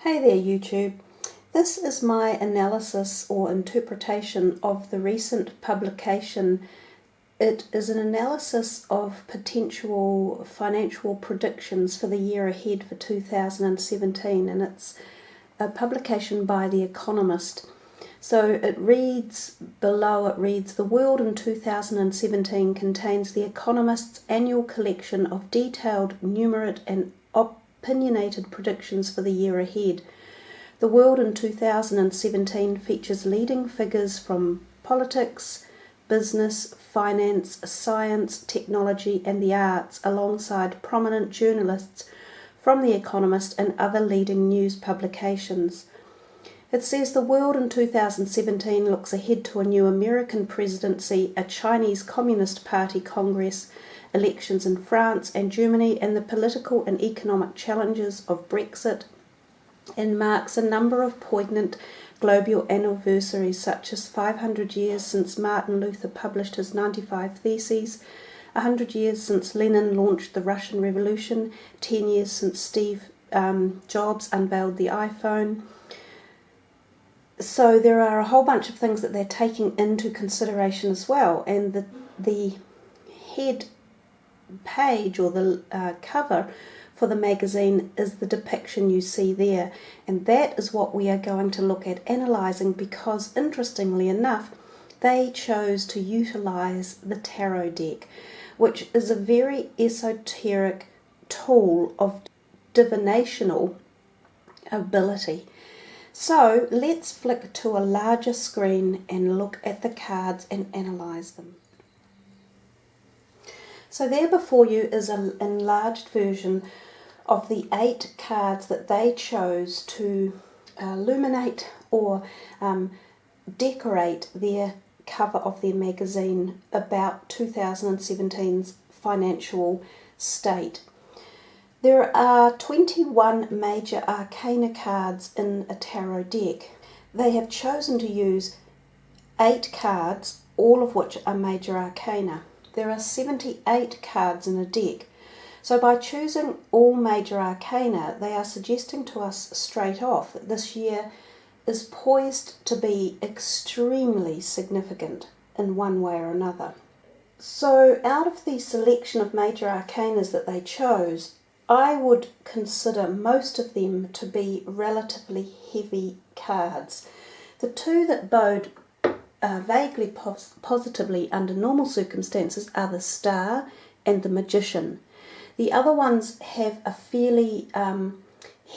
Hey there YouTube. This is my analysis or interpretation of the recent publication. It is an analysis of potential financial predictions for the year ahead for 2017, and it's a publication by The Economist. So it reads below, the world in 2017 contains The Economist's annual collection of detailed, numerate and opinionated predictions for the year ahead. The world in 2017 features leading figures from politics, business, finance, science, technology and the arts, alongside prominent journalists from The Economist and other leading news publications. It says the world in 2017 looks ahead to a new American presidency, a Chinese Communist Party Congress, elections in France and Germany, and the political and economic challenges of Brexit, and marks a number of poignant global anniversaries, such as 500 years since Martin Luther published his 95 Theses, 100 years since Lenin launched the Russian Revolution, 10 years since Steve Jobs unveiled the iPhone. So there are a whole bunch of things that they're taking into consideration as well, and the head page or the cover for the magazine is the depiction you see there, and that is what we are going to look at analysing, because interestingly enough they chose to utilise the tarot deck, which is a very esoteric tool of divinational ability. So let's flick to a larger screen and look at the cards and analyse them. So there before you is an enlarged version of the 8 cards that they chose to illuminate or decorate their cover of their magazine about 2017's financial state. There are 21 major arcana cards in a tarot deck. They have chosen to use 8 cards, all of which are major arcana. There are 78 cards in a deck. So by choosing all major arcana, they are suggesting to us straight off that this year is poised to be extremely significant in one way or another. So out of the selection of major arcanas that they chose, I would consider most of them to be relatively heavy cards. The two that bode vaguely positively under normal circumstances are the Star and the Magician. The other ones have a fairly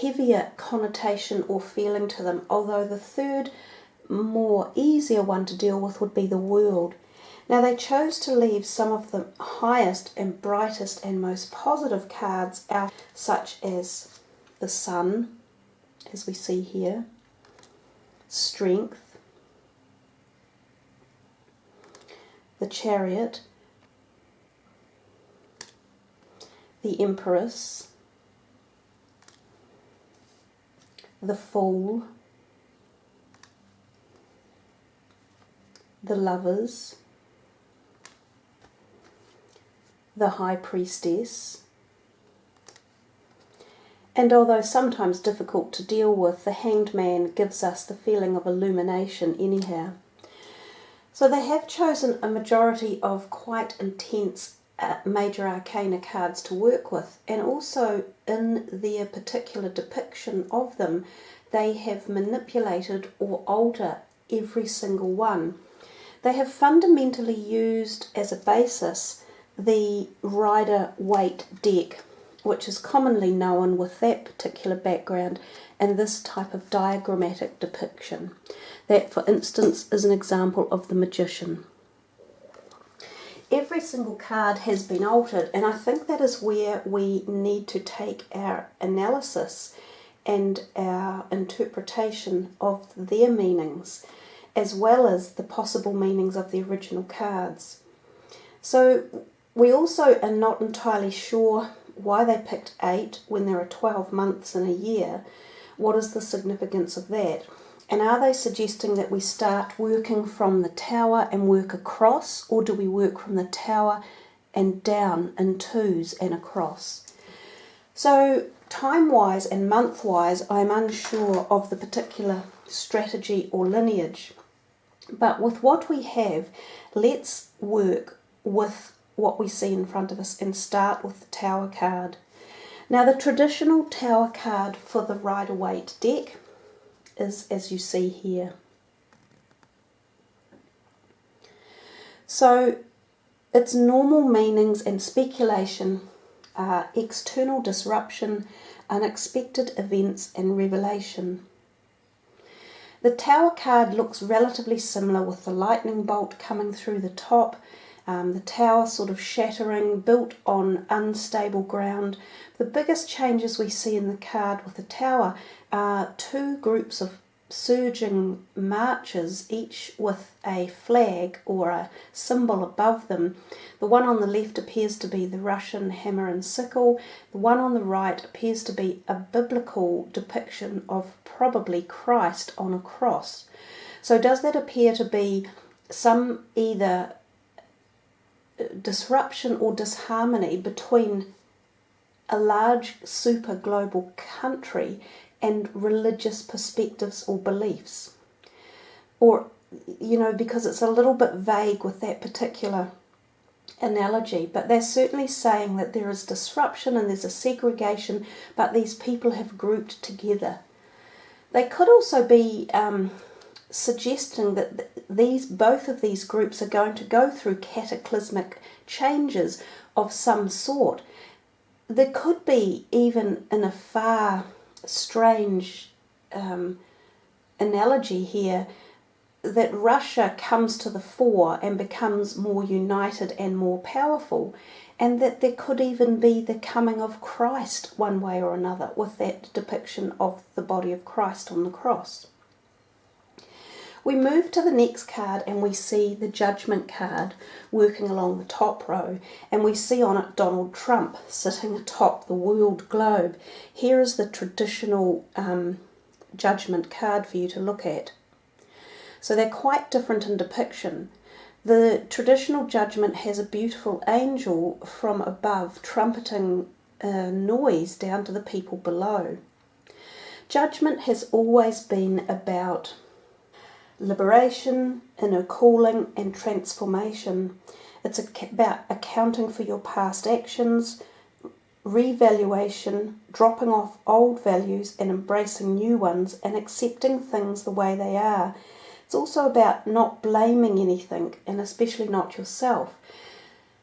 heavier connotation or feeling to them, although the third, more easier one to deal with would be the World. Now they chose to leave some of the highest and brightest and most positive cards out, such as the Sun, as we see here, Strength, the Chariot, the Empress, the Fool, the Lovers, the High Priestess, and although sometimes difficult to deal with, the Hanged Man gives us the feeling of illumination anyhow. So they have chosen a majority of quite intense major arcana cards to work with, and also in their particular depiction of them they have manipulated or altered every single one. They have fundamentally used as a basis the Rider-Waite deck, which is commonly known with that particular background and this type of diagrammatic depiction. That, for instance, is an example of the Magician. Every single card has been altered, and I think that is where we need to take our analysis and our interpretation of their meanings, as well as the possible meanings of the original cards. So we also are not entirely sure why they picked 8 when there are 12 months in a year. What is the significance of that? And are they suggesting that we start working from the Tower and work across, or do we work from the Tower and down in twos and across? So time-wise and month-wise, I'm unsure of the particular strategy or lineage. But with what we have, let's work with what we see in front of us and start with the Tower card. Now, the traditional Tower card for the Rider-Waite deck is as you see here. So its normal meanings and speculation are external disruption, unexpected events and revelation. The Tower card looks relatively similar with the lightning bolt coming through the top, the tower sort of shattering, built on unstable ground. The biggest changes we see in the card with the Tower are two groups of surging marches, each with a flag or a symbol above them. The one on the left appears to be the Russian hammer and sickle. The one on the right appears to be a biblical depiction of probably Christ on a cross. So does that appear to be some either disruption or disharmony between a large super global country and religious perspectives or beliefs? Or, because it's a little bit vague with that particular analogy, but they're certainly saying that there is disruption and there's a segregation, but these people have grouped together. They could also be suggesting that both of these groups are going to go through cataclysmic changes of some sort. There could be, even in a far strange analogy here, that Russia comes to the fore and becomes more united and more powerful, and that there could even be the coming of Christ one way or another with that depiction of the body of Christ on the cross. We move to the next card and we see the Judgment card working along the top row, and we see on it Donald Trump sitting atop the world globe. Here is the traditional Judgment card for you to look at. So they're quite different in depiction. The traditional Judgment has a beautiful angel from above trumpeting noise down to the people below. Judgment has always been about liberation, inner calling and transformation. It's about accounting for your past actions, revaluation, dropping off old values and embracing new ones, and accepting things the way they are. It's also about not blaming anything, and especially not yourself.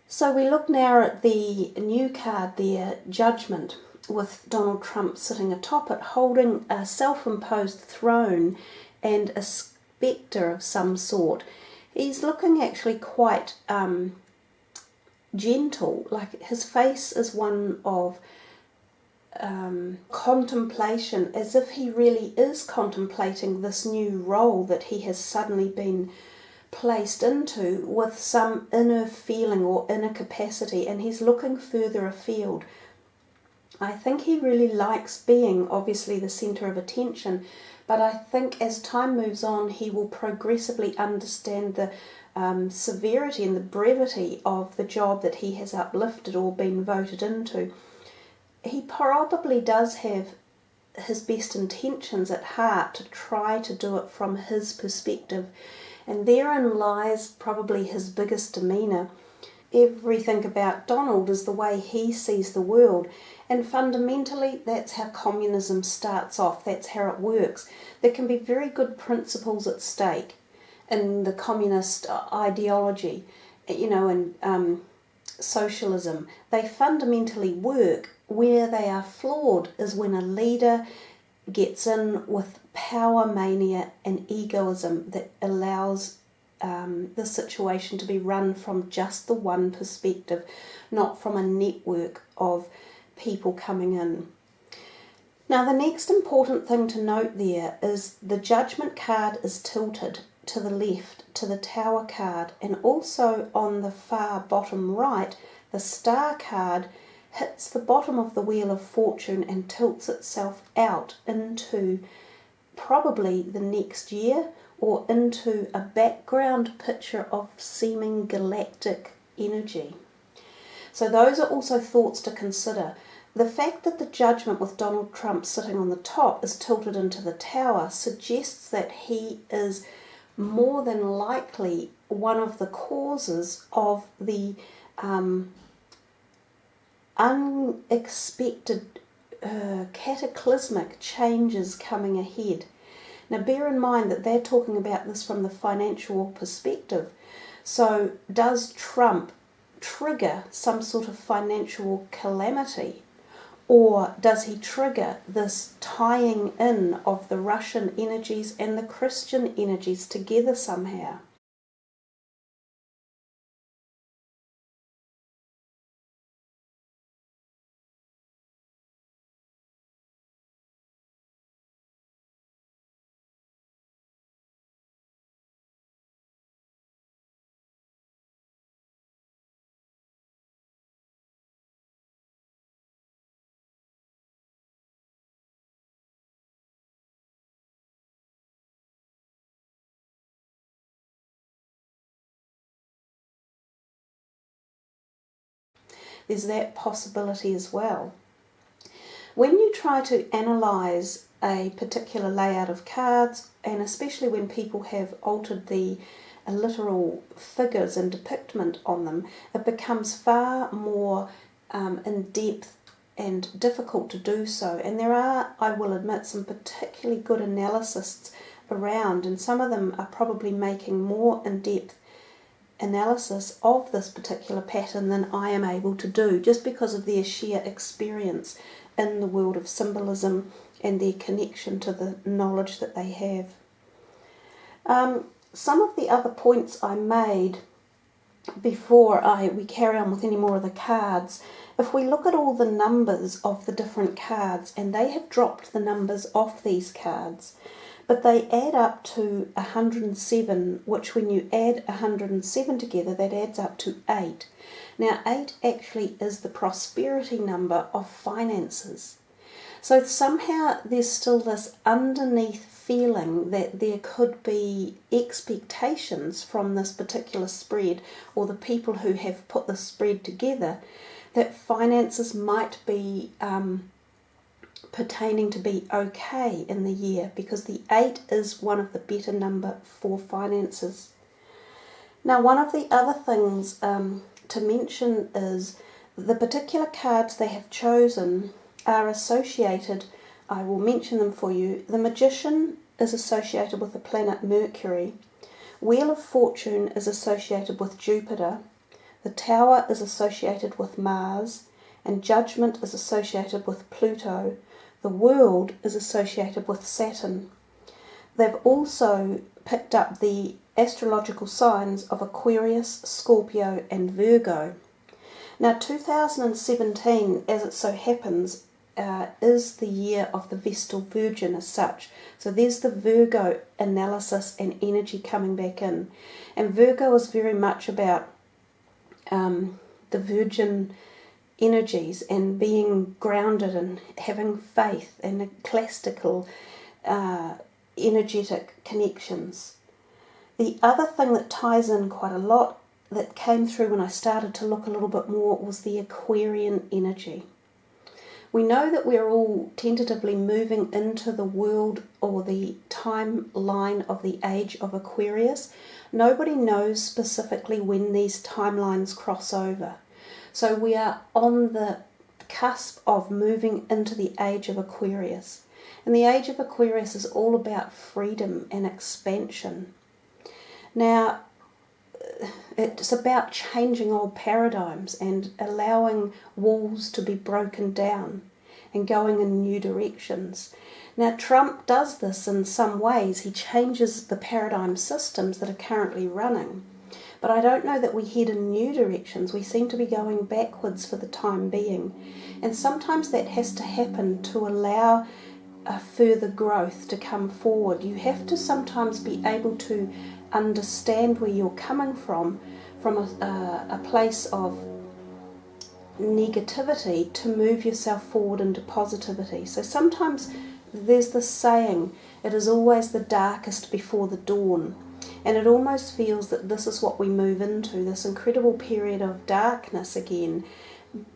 So we look now at the new card there, Judgment, with Donald Trump sitting atop it, holding a self-imposed throne and a spectre of some sort. He's looking actually quite gentle, like his face is one of contemplation, as if he really is contemplating this new role that he has suddenly been placed into with some inner feeling or inner capacity, and he's looking further afield. I think he really likes being obviously the centre of attention, but I think as time moves on he will progressively understand the severity and the brevity of the job that he has uplifted or been voted into. He probably does have his best intentions at heart to try to do it from his perspective, and therein lies probably his biggest demeanour. Everything about Donald is the way he sees the world, and fundamentally that's how communism starts off, that's how it works. There can be very good principles at stake in the communist ideology, and socialism. They fundamentally work. Where they are flawed is when a leader gets in with power mania and egoism that allows the situation to be run from just the one perspective, not from a network of people coming in. Now, the next important thing to note there is the Judgment card is tilted to the left to the Tower card, and also on the far bottom right, the Star card hits the bottom of the Wheel of Fortune and tilts itself out into probably the next year, or into a background picture of seeming galactic energy. So those are also thoughts to consider. the fact that the Judgment with Donald Trump sitting on the top is tilted into the Tower suggests that he is more than likely one of the causes of the unexpected cataclysmic changes coming ahead. Now bear in mind that they're talking about this from the financial perspective. So does Trump trigger some sort of financial calamity? Or does he trigger this tying in of the Russian energies and the Christian energies together somehow? There's that possibility as well. When you try to analyse a particular layout of cards, and especially when people have altered the literal figures and depictment on them, it becomes far more in depth and difficult to do so. And there are, I will admit, some particularly good analysts around, and some of them are probably making more in-depth analysis of this particular pattern than I am able to do, just because of their sheer experience in the world of symbolism and their connection to the knowledge that they have. Some of the other points I made before we carry on with any more of the cards, if we look at all the numbers of the different cards, and they have dropped the numbers off these cards, but they add up to 107, which when you add 107 together, that adds up to 8. Now 8 actually is the prosperity number of finances. So somehow there's still this underneath feeling that there could be expectations from this particular spread, or the people who have put the spread together, that finances might be pertaining to be okay in the year, because the 8 is one of the better number for finances. Now one of the other things to mention is the particular cards they have chosen are associated, I will mention them for you. The Magician is associated with the planet Mercury. Wheel of Fortune is associated with Jupiter. The Tower is associated with Mars, and Judgment is associated with Pluto. The World is associated with Saturn. They've also picked up the astrological signs of Aquarius, Scorpio and Virgo. Now 2017, as it so happens, is the year of the Vestal Virgin as such. So there's the Virgo analysis and energy coming back in. And Virgo is very much about the Virgin energies and being grounded and having faith and classical energetic connections. The other thing that ties in quite a lot that came through when I started to look a little bit more was the Aquarian energy. We know that we're all tentatively moving into the world or the timeline of the age of Aquarius. Nobody knows specifically when these timelines cross over. So we are on the cusp of moving into the age of Aquarius. And the age of Aquarius is all about freedom and expansion. Now, it's about changing old paradigms and allowing walls to be broken down and going in new directions. Now, Trump does this in some ways. He changes the paradigm systems that are currently running. But I don't know that we head in new directions. We seem to be going backwards for the time being. And sometimes that has to happen to allow a further growth to come forward. You have to sometimes be able to understand where you're coming from a place of negativity, to move yourself forward into positivity. So sometimes there's this saying, it is always the darkest before the dawn. And it almost feels that this is what we move into, this incredible period of darkness again,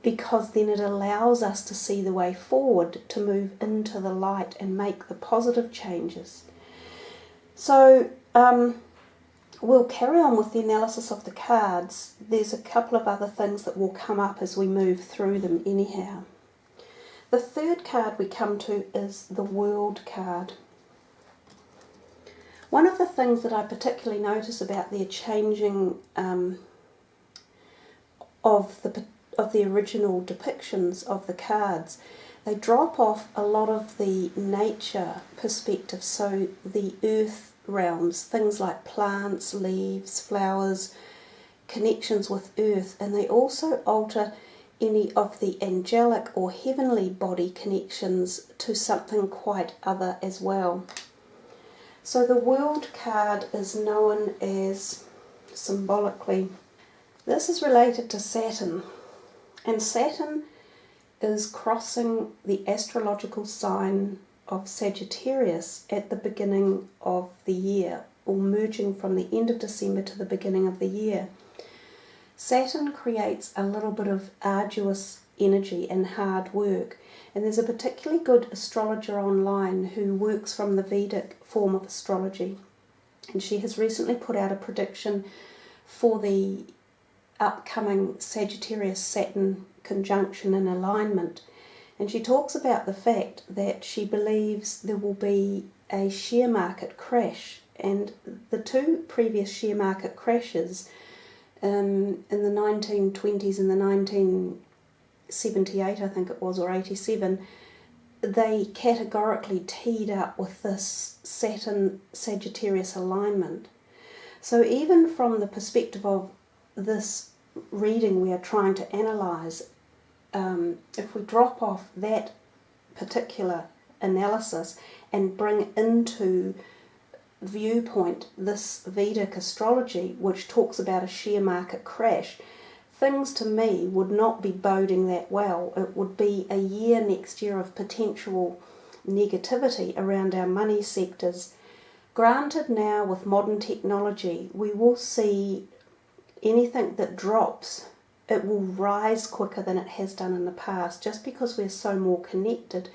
because then it allows us to see the way forward, to move into the light and make the positive changes. So we'll carry on with the analysis of the cards. There's a couple of other things that will come up as we move through them anyhow. The third card we come to is the World card. One of the things that I particularly notice about their changing of the original depictions of the cards, they drop off a lot of the nature perspective, so the earth realms, things like plants, leaves, flowers, connections with earth, and they also alter any of the angelic or heavenly body connections to something quite other as well. So the World card is known as, symbolically, this is related to Saturn, and Saturn is crossing the astrological sign of Sagittarius at the beginning of the year, or merging from the end of December to the beginning of the year. Saturn creates a little bit of arduous energy and hard work, and there's a particularly good astrologer online who works from the Vedic form of astrology, and she has recently put out a prediction for the upcoming Sagittarius-Saturn conjunction and alignment, and she talks about the fact that she believes there will be a share market crash, and the two previous share market crashes in the 1920s and the 1978, I think it was, or 87, they categorically teed up with this Saturn-Sagittarius alignment. So even from the perspective of this reading we are trying to analyse, if we drop off that particular analysis and bring into viewpoint this Vedic astrology, which talks about a share market crash, things to me would not be boding that well. It would be a year next year of potential negativity around our money sectors. Granted, now with modern technology, we will see anything that drops, it will rise quicker than it has done in the past, just because we're so more connected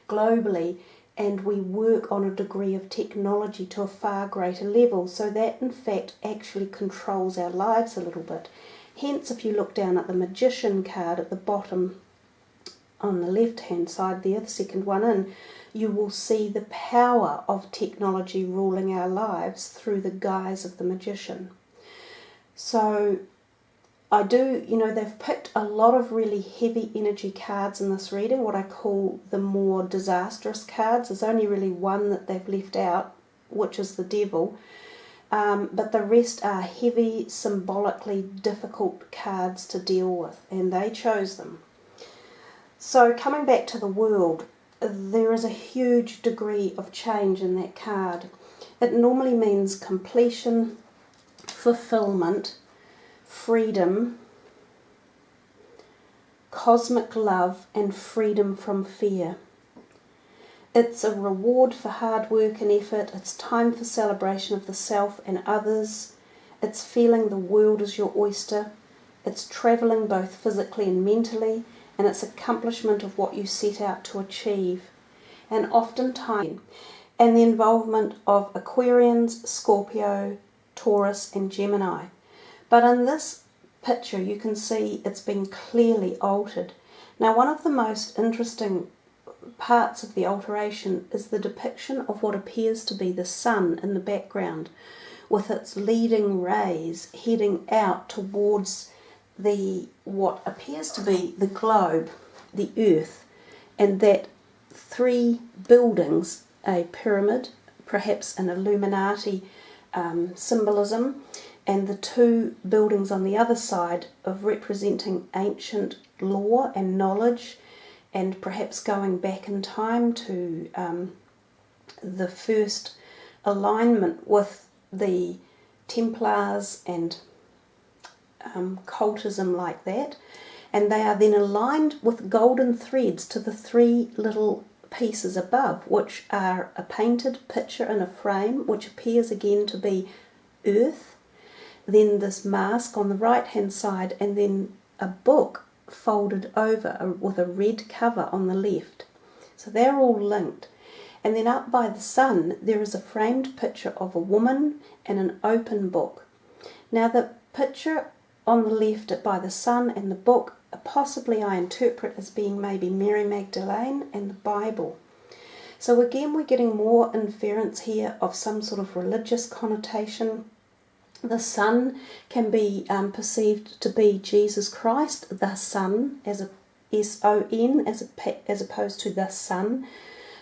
globally and we work on a degree of technology to a far greater level, so that in fact actually controls our lives a little bit. Hence, if you look down at the Magician card at the bottom on the left hand side there, the second one in, you will see the power of technology ruling our lives through the guise of the Magician. So they've picked a lot of really heavy energy cards in this reading, what I call the more disastrous cards. There's only really one that they've left out, which is the Devil, but the rest are heavy, symbolically difficult cards to deal with, and they chose them. So coming back to the World, there is a huge degree of change in that card. It normally means completion, fulfillment, freedom, cosmic love, and freedom from fear. It's a reward for hard work and effort. It's time for celebration of the self and others. It's feeling the world is your oyster. It's travelling both physically and mentally, and it's accomplishment of what you set out to achieve. And oftentimes, and the involvement of Aquarians, Scorpio, Taurus, and Gemini. But in this picture you can see it's been clearly altered. Now, one of the most interesting parts of the alteration is the depiction of what appears to be the sun in the background, with its leading rays heading out towards what appears to be the globe, the earth, and that three buildings, a pyramid, perhaps an Illuminati symbolism, and the two buildings on the other side of representing ancient lore and knowledge, and perhaps going back in time to the first alignment with the Templars and cultism like that. And they are then aligned with golden threads to the three little pieces above, which are a painted picture in a frame, which appears again to be Earth, then this mask on the right hand side, and then a book folded over with a red cover on the left. So they're all linked. And then up by the sun, there is a framed picture of a woman and an open book. Now the picture on the left by the sun and the book, possibly I interpret as being maybe Mary Magdalene and the Bible. So again, we're getting more inference here of some sort of religious connotation. The sun can be perceived to be Jesus Christ, the Son, as a S-O-N, as opposed to the Son.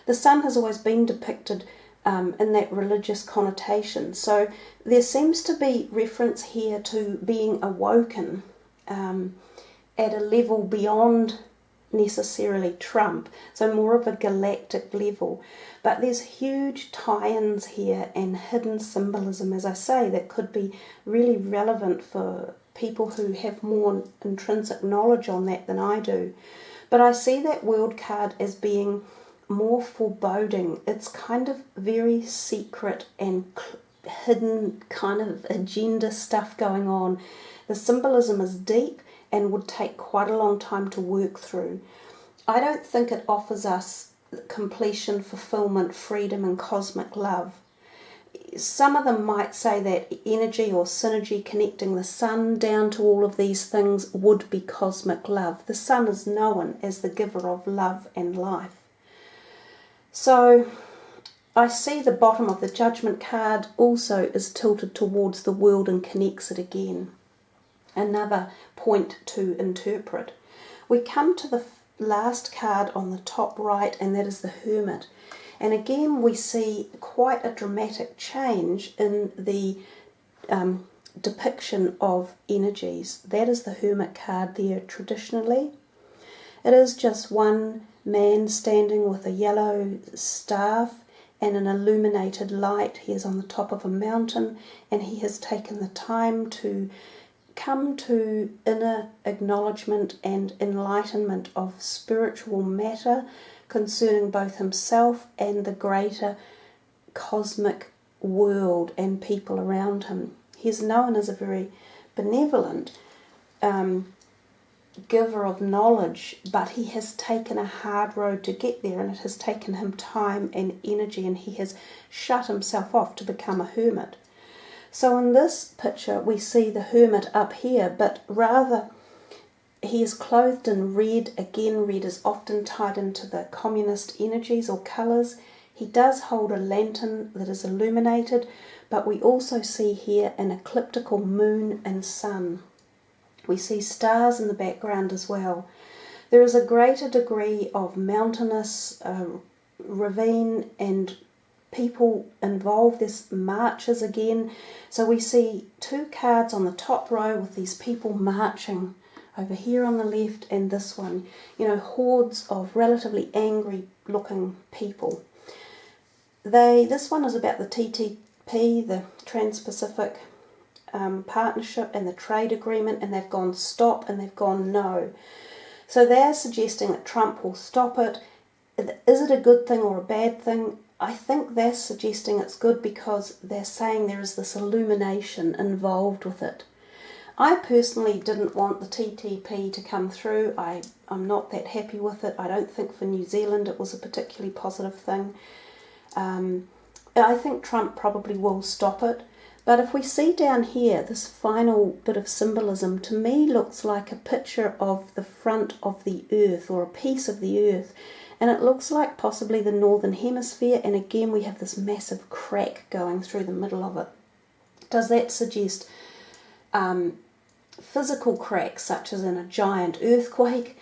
The sun has always been depicted in that religious connotation. So there seems to be reference here to being awoken at a level beyond necessarily Trump, so more of a galactic level. But there's huge tie-ins here and hidden symbolism, as I say, that could be really relevant for people who have more intrinsic knowledge on that than I do. But I see that world card as being more foreboding. It's kind of very secret and hidden kind of agenda stuff going on. The symbolism is deep and would take quite a long time to work through. I don't think it offers us completion, fulfillment, freedom and cosmic love. Some of them might say that energy or synergy connecting the sun down to all of these things would be cosmic love. The sun is known as the giver of love and life. So I see the bottom of the Judgment card also is tilted towards the world and connects it again. Another point to interpret. We come to the last card on the top right, and that is the Hermit. And again we see quite a dramatic change in the depiction of energies. That is the Hermit card there traditionally. It is just one man standing with a yellow staff and an illuminated light. He is on the top of a mountain, and he has taken the time to come to inner acknowledgement and enlightenment of spiritual matter concerning both himself and the greater cosmic world and people around him. He is known as a very benevolent giver of knowledge, but he has taken a hard road to get there, and it has taken him time and energy, and he has shut himself off to become a hermit. So in this picture we see the hermit up here, but rather he is clothed in red. Again, red is often tied into the communist energies or colours. He does hold a lantern that is illuminated, but we also see here an ecliptical moon and sun. We see stars in the background as well. There is a greater degree of mountainous ravine and people involved. There's marches again. So we see two cards on the top row with these people marching over here on the left, and this one, you know, hordes of relatively angry looking people. This one is about the TTP, the Trans-Pacific Partnership and the trade agreement, and they've gone stop and they've gone no. So they're suggesting that Trump will stop it. Is it a good thing or a bad thing? I think they're suggesting it's good because they're saying there is this illumination involved with it. I personally didn't want the TTP to come through. I'm not that happy with it. I don't think for New Zealand it was a particularly positive thing. I think Trump probably will stop it. But if we see down here, this final bit of symbolism to me looks like a picture of the front of the earth, or a piece of the earth. And it looks like possibly the northern hemisphere, and again we have this massive crack going through the middle of it. Does that suggest physical cracks, such as in a giant earthquake?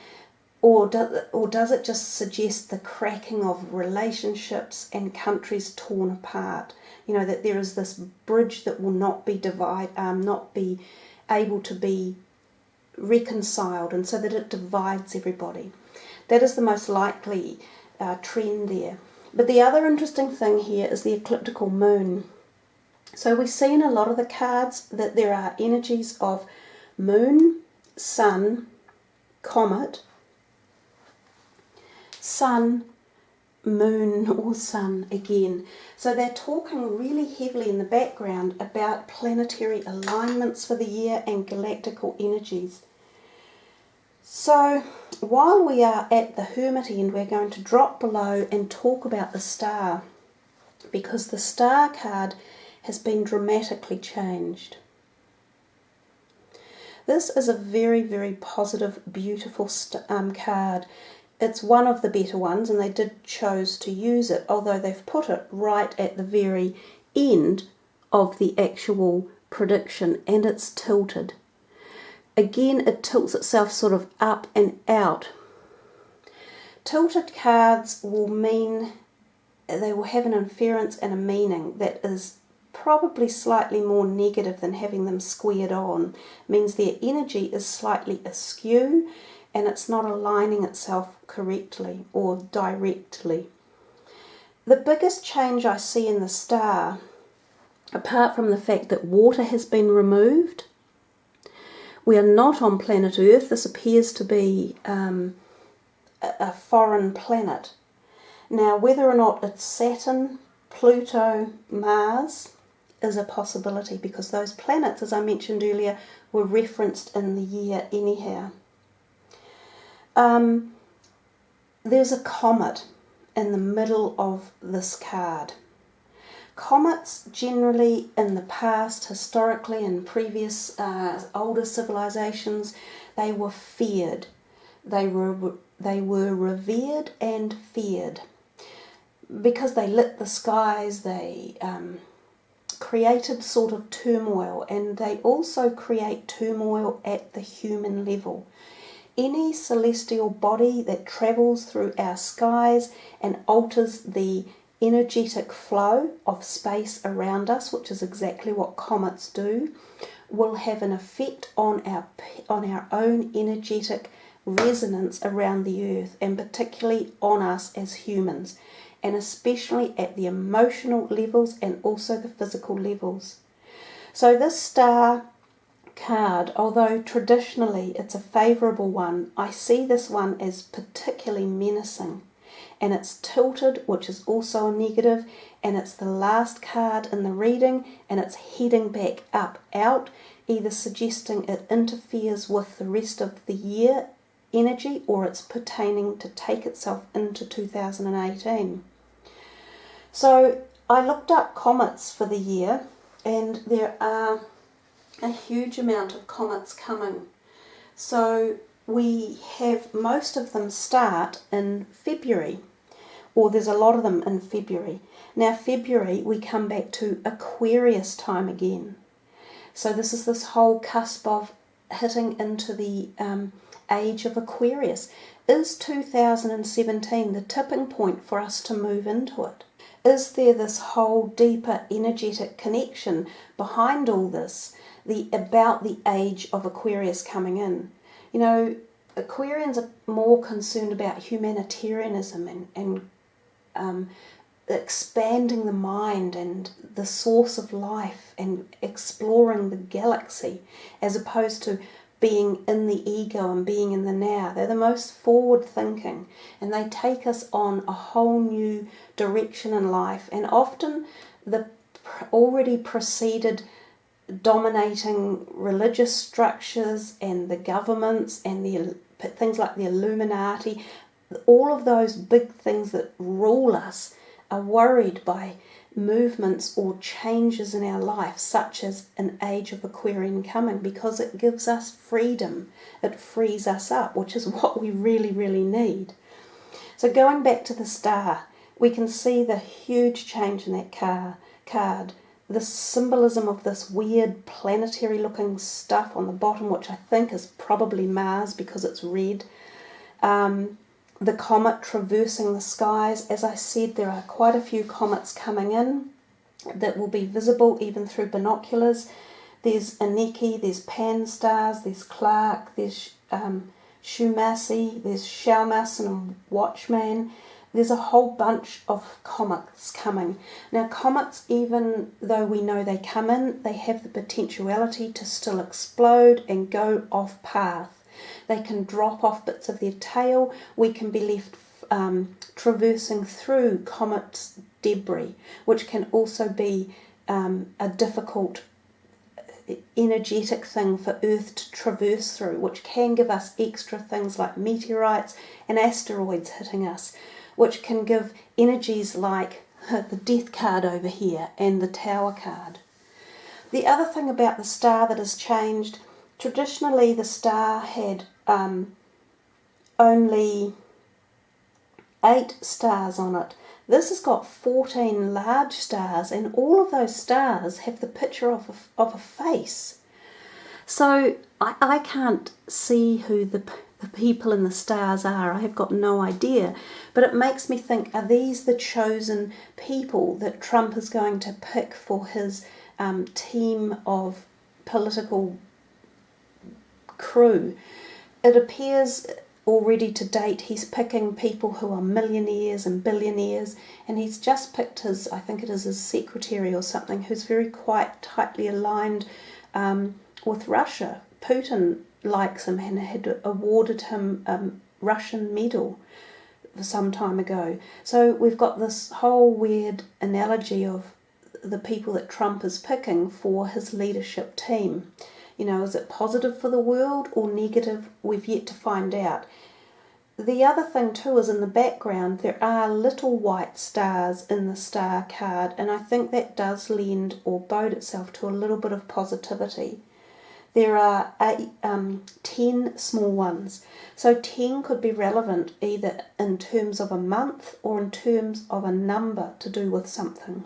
Or does it just suggest the cracking of relationships and countries torn apart? You know, that there is this bridge that will not be not be able to be reconciled, and so that it divides everybody. That is the most likely trend there. But the other interesting thing here is the ecliptical moon. So we see in a lot of the cards that there are energies of moon, sun, comet, sun, moon or sun again. So they're talking really heavily in the background about planetary alignments for the year and galactical energies. So while we are at the hermit end, we're going to drop below and talk about the star, because the star card has been dramatically changed. This is a very, very positive, beautiful card. It's one of the better ones, and they did choose to use it, although they've put it right at the very end of the actual prediction, and it's tilted. Again, it tilts itself sort of up and out. Tilted cards will mean they will have an inference and a meaning that is probably slightly more negative than having them squared on. It means their energy is slightly askew and it's not aligning itself correctly or directly. The biggest change I see in the star, apart from the fact that water has been removed, we are not on planet Earth. This appears to be a foreign planet. Now, whether or not it's Saturn, Pluto, Mars is a possibility, because those planets, as I mentioned earlier, were referenced in the year anyhow. There's a comet in the middle of this card. Comets generally in the past, historically, in previous older civilizations, they were feared. They were revered and feared. Because they lit the skies, they created sort of turmoil, and they also create turmoil at the human level. Any celestial body that travels through our skies and alters the energetic flow of space around us, which is exactly what comets do, will have an effect on our own energetic resonance around the earth, and particularly on us as humans, and especially at the emotional levels and also the physical levels. So this star card, although traditionally it's a favourable one, I see this one as particularly menacing. And it's tilted, which is also a negative, and it's the last card in the reading, and it's heading back up, out, either suggesting it interferes with the rest of the year energy, or it's pertaining to take itself into 2018. So I looked up comets for the year, and there are a huge amount of comets coming. So we have most of them start in February, or there's a lot of them in February. Now February, we come back to Aquarius time again. So this is this whole cusp of hitting into the age of Aquarius. Is 2017 the tipping point for us to move into it? Is there this whole deeper energetic connection behind all this, about the age of Aquarius coming in? You know, Aquarians are more concerned about humanitarianism and expanding the mind and the source of life and exploring the galaxy, as opposed to being in the ego and being in the now. They're the most forward thinking, and they take us on a whole new direction in life, and often the already preceded dominating religious structures and the governments and the things like the Illuminati, all of those big things that rule us, are worried by movements or changes in our life, such as an age of Aquarian coming, because it gives us freedom. It frees us up, which is what we really, really need. So going back to the star, we can see the huge change in that card. The symbolism of this weird planetary looking stuff on the bottom, which I think is probably Mars because it's red. The comet traversing the skies. As I said, there are quite a few comets coming in that will be visible even through binoculars. There's Aneki, there's Pan stars, there's Clark, there's Shumasi, there's Shalmas and Watchman. There's a whole bunch of comets coming. Now comets, even though we know they come in, they have the potentiality to still explode and go off path. They can drop off bits of their tail. We can be left traversing through comet's debris, which can also be a difficult energetic thing for Earth to traverse through, which can give us extra things like meteorites and asteroids hitting us, which can give energies like the Death card over here and the Tower card. The other thing about the star that has changed, traditionally the star had only 8 stars on it. This has got 14 large stars, and all of those stars have the picture of a face. So I can't see who the people in the stars are. I have got no idea. But it makes me think, are these the chosen people that Trump is going to pick for his team of political crew? It appears already to date he's picking people who are millionaires and billionaires, and he's just picked his, I think it is his secretary or something, who's very quite tightly aligned with Russia. Putin likes him and had awarded him a Russian medal some time ago. So we've got this whole weird analogy of the people that Trump is picking for his leadership team. You know, is it positive for the world or negative? We've yet to find out. The other thing too is in the background there are little white stars in the star card, and I think that does lend or bode itself to a little bit of positivity. There are 10 small ones. So 10 could be relevant either in terms of a month or in terms of a number to do with something.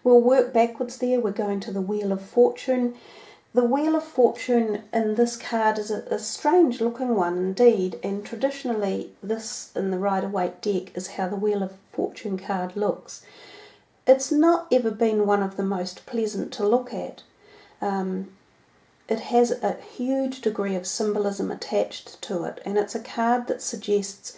We'll work backwards there. We're going to the Wheel of Fortune. The Wheel of Fortune in this card is a strange looking one indeed, and traditionally this in the Rider-Waite deck is how the Wheel of Fortune card looks. It's not ever been one of the most pleasant to look at. It has a huge degree of symbolism attached to it, and it's a card that suggests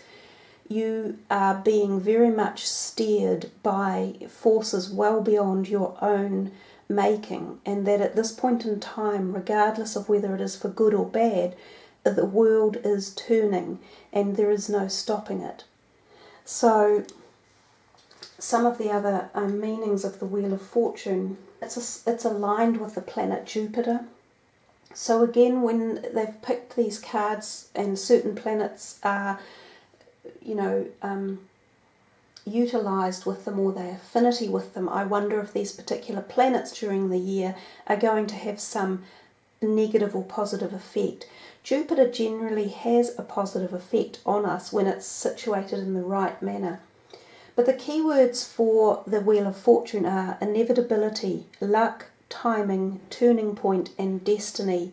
you are being very much steered by forces well beyond your own making, and that at this point in time, regardless of whether it is for good or bad, the world is turning and there is no stopping it. So some of the other meanings of the Wheel of Fortune, it's aligned with the planet Jupiter. So again, when they've picked these cards and certain planets are, utilised with them, or their affinity with them, I wonder if these particular planets during the year are going to have some negative or positive effect. Jupiter generally has a positive effect on us when it's situated in the right manner. But the keywords for the Wheel of Fortune are inevitability, luck, timing, turning point, and destiny.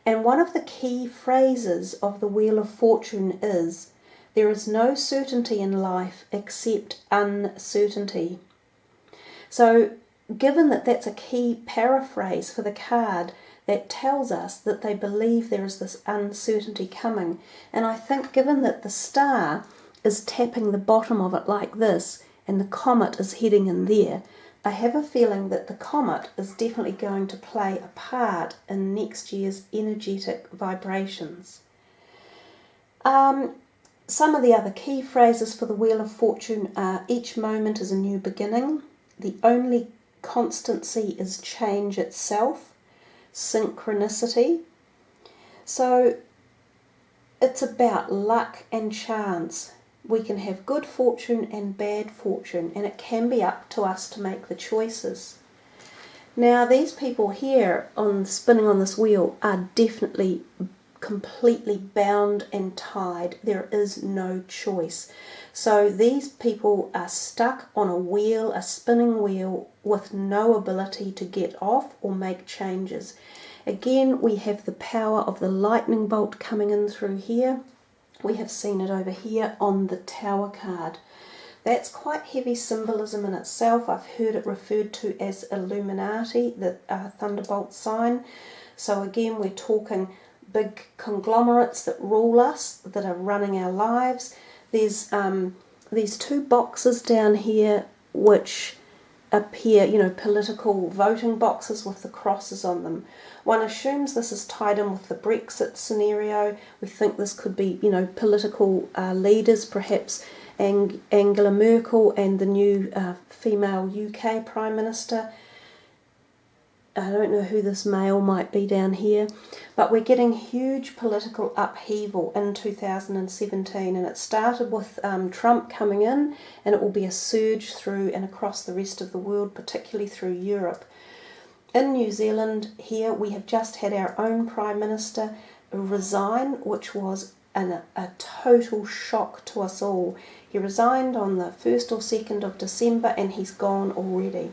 And one of the key phrases of the Wheel of Fortune is, there is no certainty in life except uncertainty. So given that that's a key paraphrase for the card, that tells us that they believe there is this uncertainty coming. And I think given that the star is tapping the bottom of it like this, and the comet is heading in there, I have a feeling that the comet is definitely going to play a part in next year's energetic vibrations. Some of the other key phrases for the Wheel of Fortune are, each moment is a new beginning, the only constancy is change itself, synchronicity. So it's about luck and chance. We can have good fortune and bad fortune, and it can be up to us to make the choices. Now these people here spinning on this wheel are definitely completely bound and tied. There is no choice. So these people are stuck on a wheel, a spinning wheel, with no ability to get off or make changes. Again, we have the power of the lightning bolt coming in through here. We have seen it over here on the Tower card. That's quite heavy symbolism in itself. I've heard it referred to as Illuminati, the thunderbolt sign. So again, we're talking big conglomerates that rule us, that are running our lives. There's these two boxes down here which appear, political voting boxes with the crosses on them. One assumes this is tied in with the Brexit scenario. We think this could be, political leaders, perhaps Angela Merkel and the new female UK Prime Minister. I don't know who this male might be down here, but we're getting huge political upheaval in 2017, and it started with Trump coming in, and it will be a surge through and across the rest of the world, particularly through Europe. In New Zealand here, we have just had our own Prime Minister resign, which was a total shock to us all. He resigned on the 1st or 2nd of December, and he's gone already.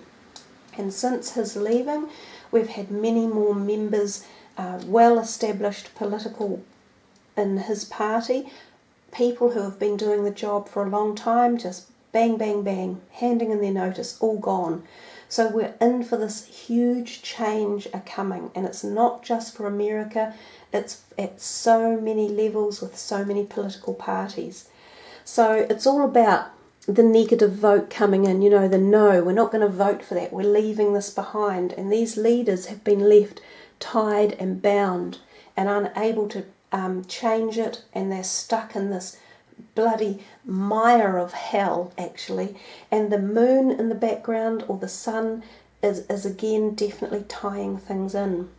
And since his leaving, we've had many more members, well-established political in his party, people who have been doing the job for a long time, just bang, bang, bang, handing in their notice, all gone. So we're in for this huge change coming, and it's not just for America, it's at so many levels with so many political parties. So it's all about the negative vote coming in, the no, we're not going to vote for that, we're leaving this behind. And these leaders have been left tied and bound and unable to change it, and they're stuck in this bloody mire of hell, actually. And the moon in the background, or the sun, is again definitely tying things in.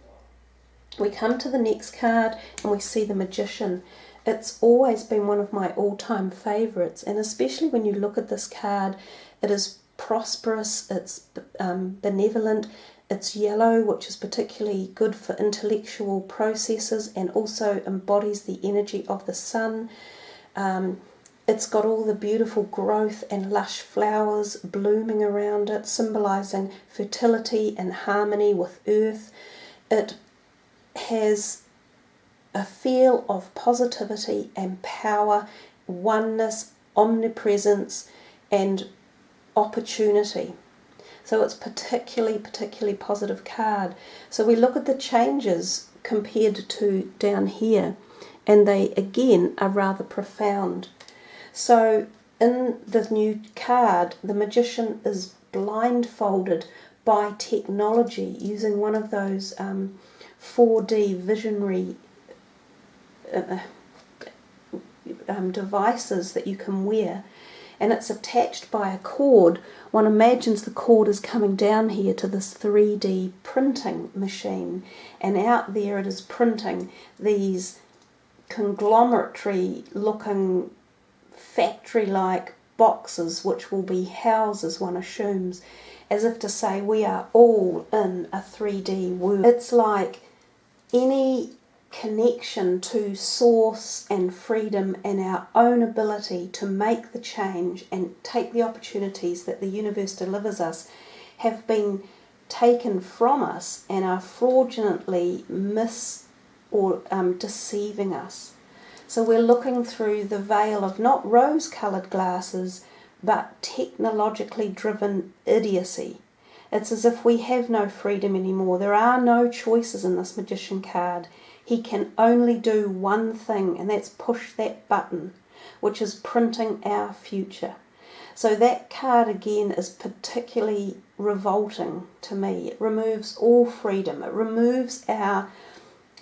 We come to the next card and we see the Magician. It's always been one of my all-time favourites, and especially when you look at this card, it is prosperous, it's benevolent, it's yellow, which is particularly good for intellectual processes and also embodies the energy of the sun. It's got all the beautiful growth and lush flowers blooming around it, symbolising fertility and harmony with earth. It has a feel of positivity and power, oneness, omnipresence, and opportunity. So it's particularly positive card. So we look at the changes compared to down here, and they again are rather profound. So in the new card, the Magician is blindfolded by technology using one of those 4D visionary devices that you can wear, and it's attached by a cord. One imagines the cord is coming down here to this 3D printing machine, and out there it is printing these conglomeratory looking factory-like boxes, which will be houses, one assumes, as if to say we are all in a 3D world. It's like any connection to source and freedom and our own ability to make the change and take the opportunities that the universe delivers us have been taken from us and are fraudulently deceiving us. So we're looking through the veil of not rose-coloured glasses, but technologically driven idiocy. It's as if we have no freedom anymore. There are no choices in this Magician card. He can only do one thing, and that's push that button, which is printing our future. So that card again is particularly revolting to me. It removes all freedom. It removes our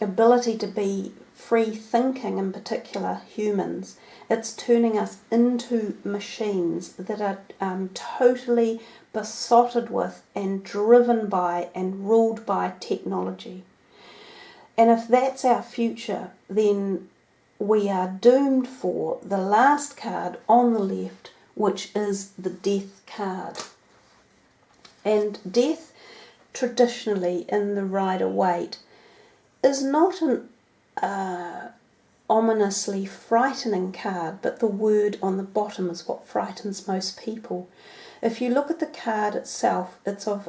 ability to be free thinking, in particular humans. It's turning us into machines that are totally besotted with and driven by and ruled by technology. And if that's our future, then we are doomed for the last card on the left, which is the Death card. And Death, traditionally in the Rider-Waite, is not an ominously frightening card, but the word on the bottom is what frightens most people. If you look at the card itself, it's of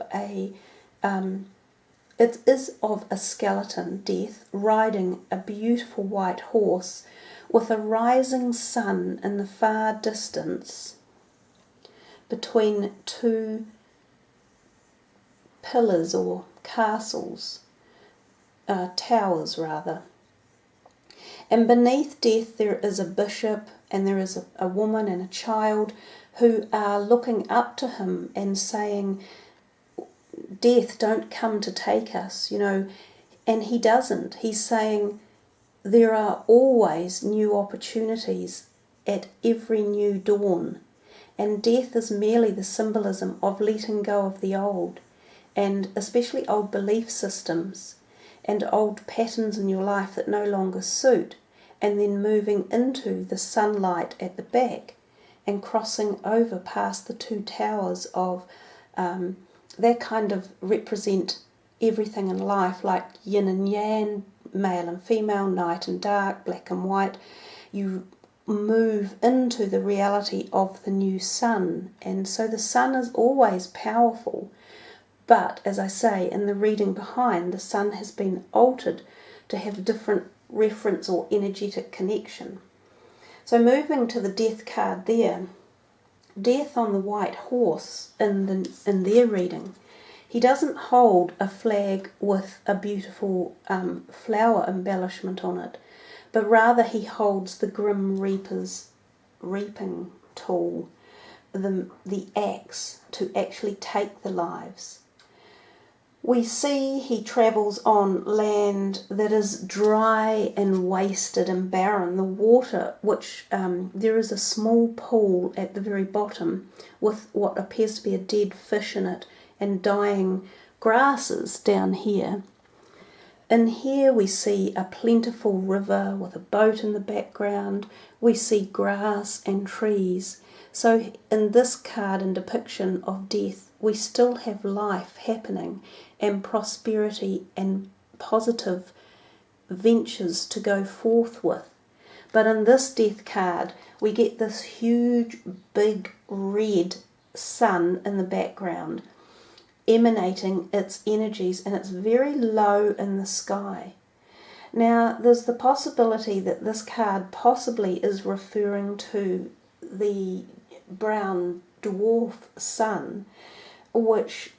it is of a skeleton, Death, riding a beautiful white horse with a rising sun in the far distance between two pillars or castles, towers rather. And beneath Death there is a bishop, and there is a woman and a child who are looking up to him and saying, Death, don't come to take us, and he doesn't. He's saying there are always new opportunities at every new dawn, and death is merely the symbolism of letting go of the old and especially old belief systems and old patterns in your life that no longer suit, and then moving into the sunlight at the back and crossing over past the two towers of that kind of represent everything in life, like yin and yang, male and female, night and dark, black and white. You move into the reality of the new sun, and so the sun is always powerful, but as I say in the reading behind, the sun has been altered to have a different reference or energetic connection. So moving to the death card there, death on the white horse in their reading, he doesn't hold a flag with a beautiful flower embellishment on it, but rather he holds the Grim Reaper's reaping tool, the axe, to actually take the lives. We see he travels on land that is dry and wasted and barren. The water, which there is a small pool at the very bottom with what appears to be a dead fish in it and dying grasses down here. In here we see a plentiful river with a boat in the background. We see grass and trees. So in this card and depiction of death, we still have life happening and prosperity and positive ventures to go forth with. But in this death card, we get this huge, big, red sun in the background, emanating its energies, and it's very low in the sky. Now, there's the possibility that this card possibly is referring to the brown dwarf sun, which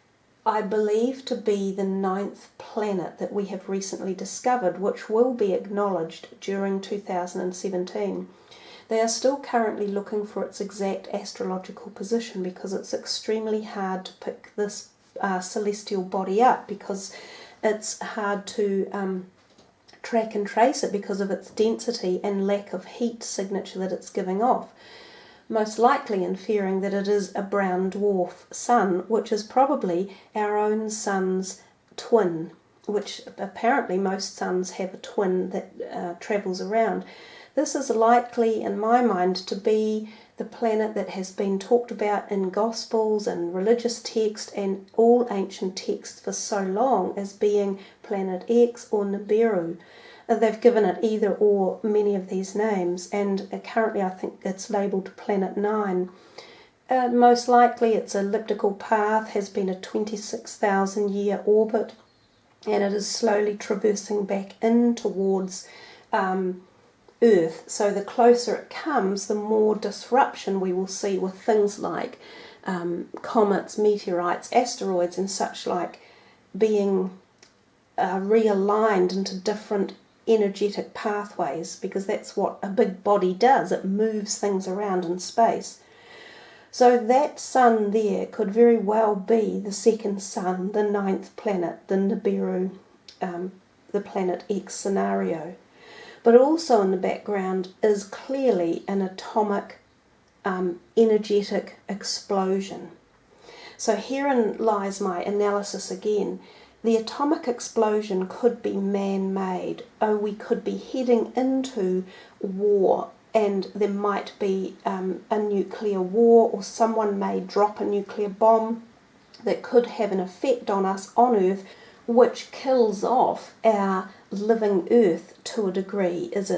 I believe to be the 9th planet that we have recently discovered, which will be acknowledged during 2017. They are still currently looking for its exact astrological position because it's extremely hard to pick this celestial body up, because it's hard to track and trace it because of its density and lack of heat signature that it's giving off. Most likely inferring that it is a brown dwarf sun, which is probably our own sun's twin, which apparently most suns have a twin that travels around. This is likely, in my mind, to be the planet that has been talked about in Gospels and religious text and all ancient texts for so long as being Planet X or Nibiru. They've given it either or many of these names, and currently I think it's labelled Planet 9. Most likely its elliptical path has been a 26,000 year orbit, and it is slowly traversing back in towards Earth. So the closer it comes, the more disruption we will see with things like comets, meteorites, asteroids and such like being realigned into different energetic pathways, because that's what a big body does. It moves things around in space. So that sun there could very well be the second sun, the 9th planet, the Nibiru, the Planet X scenario. But also in the background is clearly an atomic energetic explosion. So herein lies my analysis again. The atomic explosion could be man-made. We could be heading into war, and there might be a nuclear war, or someone may drop a nuclear bomb that could have an effect on us on Earth, which kills off our living Earth to a degree. Does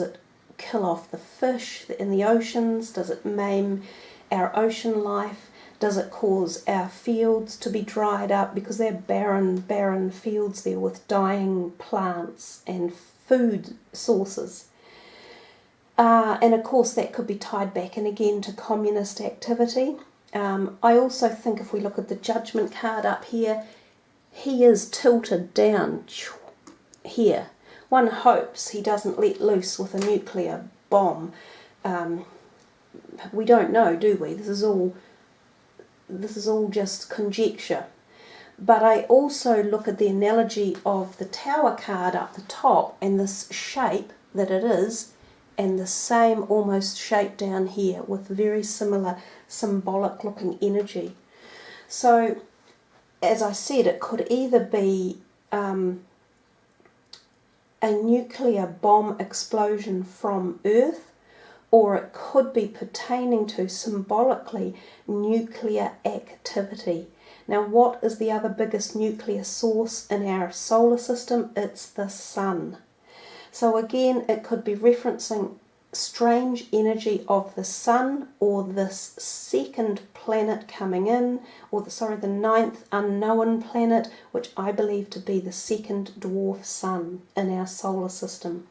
it kill off the fish in the oceans? Does it maim our ocean life? Does it cause our fields to be dried up, because they're barren fields there with dying plants and food sources? And of course that could be tied back in again to communist activity. I also think if we look at the Judgment card up here, he is tilted down here. One hopes he doesn't let loose with a nuclear bomb. We don't know, do we? This is all just conjecture. But I also look at the analogy of the Tower card up the top and this shape that it is, and the same almost shape down here with very similar symbolic looking energy. So as I said, it could either be a nuclear bomb explosion from Earth, or it could be pertaining to, symbolically, nuclear activity. Now, what is the other biggest nuclear source in our solar system? It's the sun. So again, it could be referencing strange energy of the sun, or this second planet coming in, or the ninth unknown planet, which I believe to be the second dwarf sun in our solar system.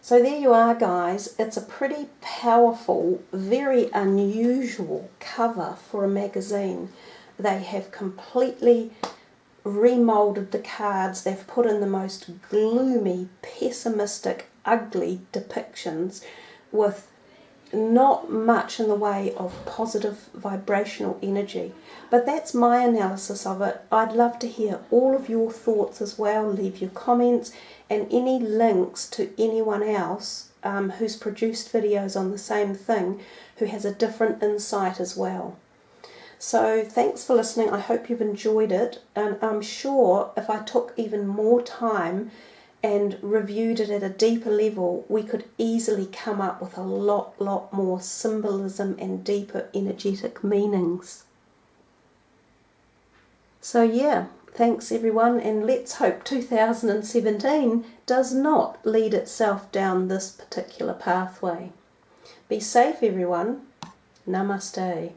So there you are, guys. It's a pretty powerful, very unusual cover for a magazine. They have completely remolded the cards. They've put in the most gloomy, pessimistic, ugly depictions with not much in the way of positive vibrational energy. But that's my analysis of it. I'd love to hear all of your thoughts as well. Leave your comments and any links to anyone else who's produced videos on the same thing, who has a different insight as well. So thanks for listening. I hope you've enjoyed it, and I'm sure if I took even more time and reviewed it at a deeper level, we could easily come up with a lot more symbolism and deeper energetic meanings. So yeah, thanks everyone, and let's hope 2017 does not lead itself down this particular pathway. Be safe everyone. Namaste.